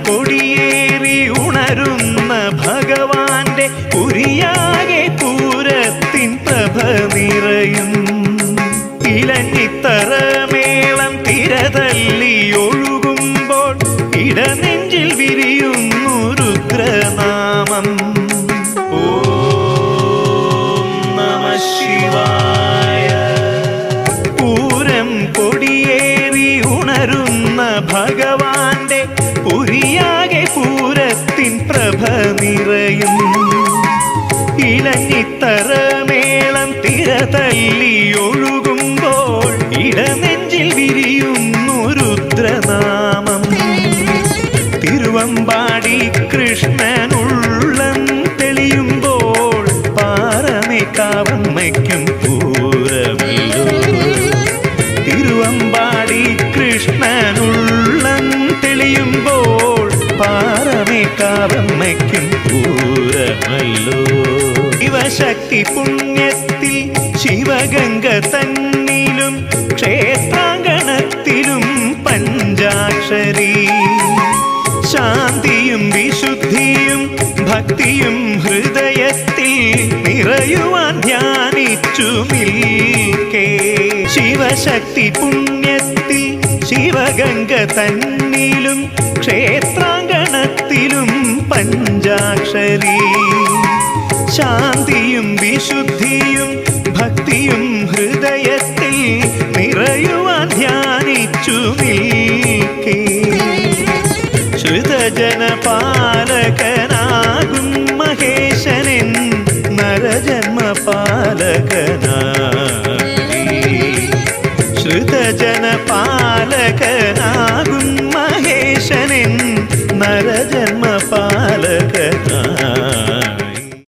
കൊടിയേറി ഉണരുന്ന ഭഗവാന്റെ പുരിയാകെ പൂരത്തിൻ പ്രഭ നിറയും. ഇലഞ്ഞിത്തറമേളം തിരതല്ലി ഒഴുകുമ്പോൾ ഇടനെഞ്ചിൽ വിരിയുന്നു രുദ്രനാമം. ഓം നമഃ ശിവായ. പൂരം കൊടിയേറി ഉണരുന്ന ഭഗവാന്റെ പുരിയാകെ പൂരത്തിൻ പ്രഭ നിറയും. ഇലഞ്ഞിത്തറമേളം തിരതല്ലി ഒഴുകുമ്പോൾ ഇടനെഞ്ചിൽ വിരിയുന്നു രുദ്രനാമം. തിരുവമ്പാടി കൃഷ്ണനുള്ളം തെളിയുമ്പോൾ പാറമേക്കാവമ്മയ്ക്കും പൂരമല്ലോ. തിരുവമ്പാടി കൃഷ്ണനുള്ളം തെളിയുമ്പോൾ പാറമേക്കാവമ്മയ്ക്കും പൂരമല്ലോ. ശിവശക്തി പുണ്യത്തിൽ ശിവഗംഗ തന്നിലും ക്ഷേത്രാങ്കണത്തിലും പഞ്ചാക്ഷരി. ശാന്തിയും വിശുദ്ധിയും ഭക്തിയും ഹൃദയത്തിൽ നിറയുവാൻ ധ്യാനിച്ചു നിൽക്കേ. ശിവശക്തി പുണ്യത്തിൽ ശിവഗംഗ തന്നിലും ക്ഷേത്രാങ്കണത്തിലും പഞ്ചാക്ഷരി. ശാന്തിയും വിശുദ്ധിയും ഭക്തിയും ഹൃദയത്തിൽ നിറയുവാൻ ധ്യാനിച്ചു നിൽക്കേ. ശ്രുതജനപാലകനാകും മഹേശനൻ നരജന്മപാലകനായി. ശ്രുതജനപാലകനാകും മഹേശനൻ നരജന്മപാലകനായി.